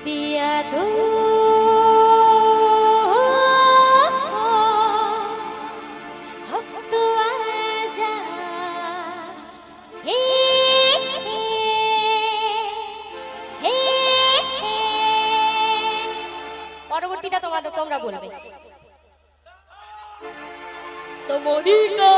पिया तो अब तो आजा हे हे পরবর্তীটা তোমরা বলবে তো মনিকা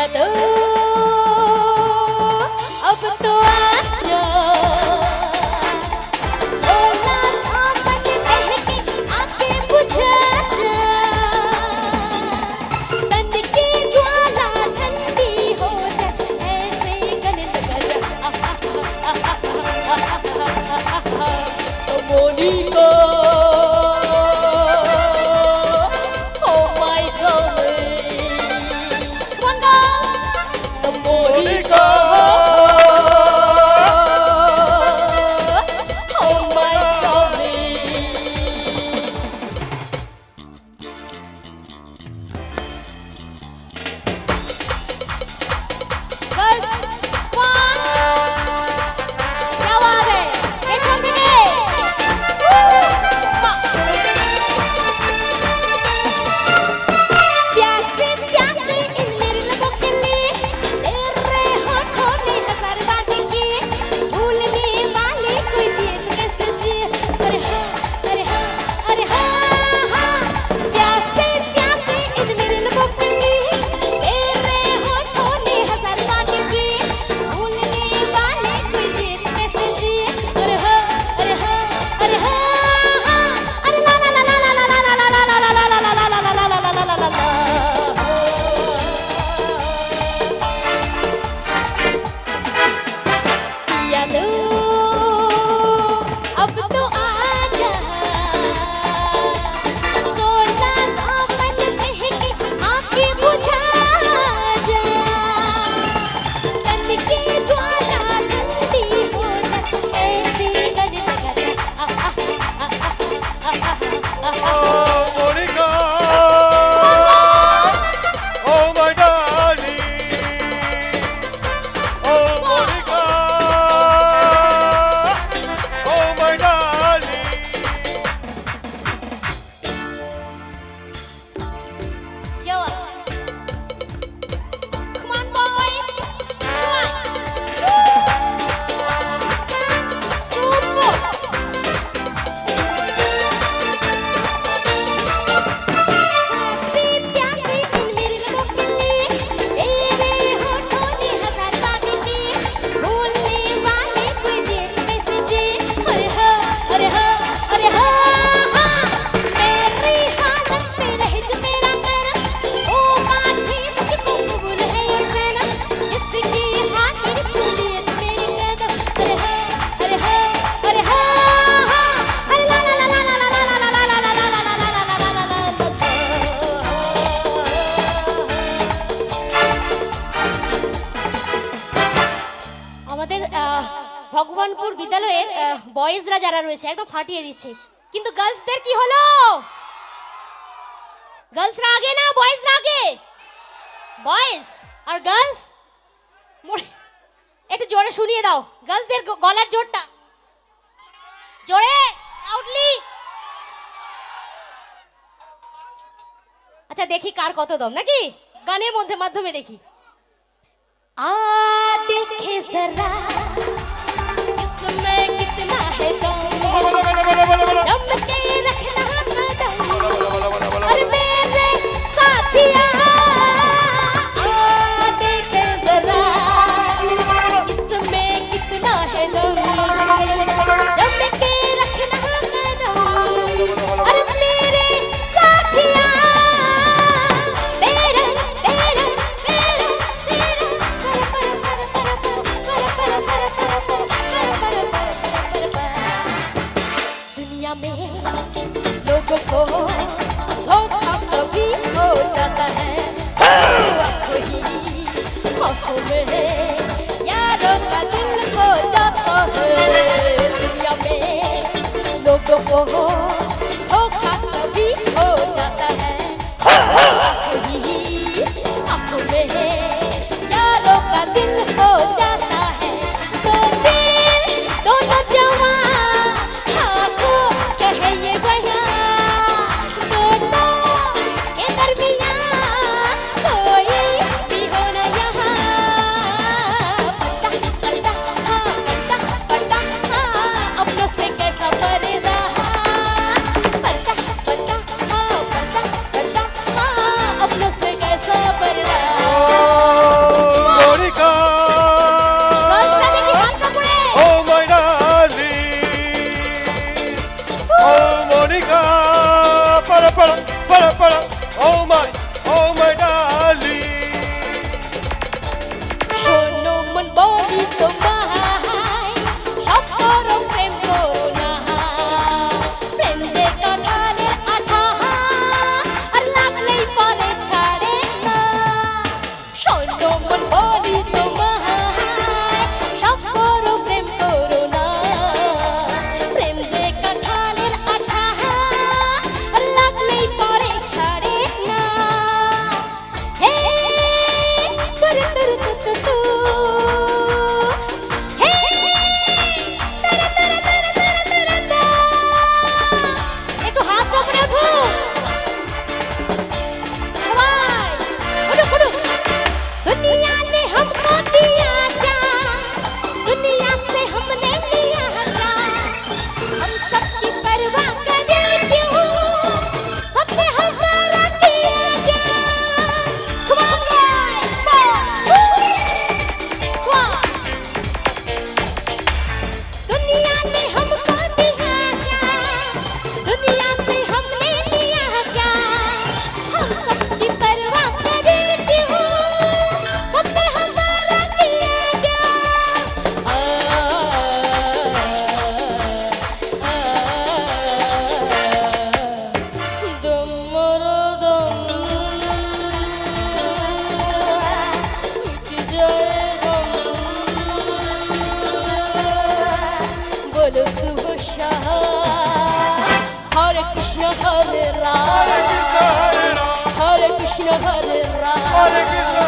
तो अब तो आजा सोना सावन बहके आके बुझा जा तन की ज्वाला ठंडी हो जाए ऐसे गले लगा जा तो मोनिका ভগবানপুর বিদ্যালয়ের বয়েজরা যারা রয়েছে একদম ফাটিয়ে দিচ্ছে কিন্তু গার্লসদের কি হলো গার্লসরা আগে না বয়েজরা আগে বয়েজ আর গার্লস একটু জোরে শুনিয়ে দাও গার্লসদের গলার জোরটা জোরে লাউডলি আচ্ছা দেখি কার কত দম নাকি গানের মধ্যে মাধ্যমে দেখি आ देखे जरा इसमें कितना है दम दम के रखना कदम और मेरे साथिया आ देखे जरा इसमें कितना है दम दम के रखना कदम और मेरे साथिया oh my darling. শোনো মন বলি তোমায়, সব করো প্রেম করো না, প্রেম যে কাঁঠালের আঠা, আর লাগলেই পরে ছাড়ে না। শোনো মন বলি তোমায়, সব করো প্রেম করো না, প্রেম যে কাঁঠালের আঠা, আর লাগলেই পরে ছাড়ে না। হে তুরু তুরু তু তু তু, হে তারা তারা তারা তারা তারা তা। একটু হাত উপরে উঠো সবাই, উঠো উঠো। दुनिया ने हमको दिया क्या, दुनिया से हमने लिया क्या, हम सबकी परवाह करे क्यों, सबने हमारा किया क्या। Come on guys, come on. दुनिया ने हमको दिया क्या, दुनिया से हमने लिया क्या, हम सबकी परवाह करे क्यों, सबने हमारा किया क्या। दम मरो दम, मिट जाए गम, बोलो शुभ शाह, हरे कृष्ण हरे Ram, Hare Krishna, Hare Ram, हरे कृष्ण हरे राम, Hare Krishna,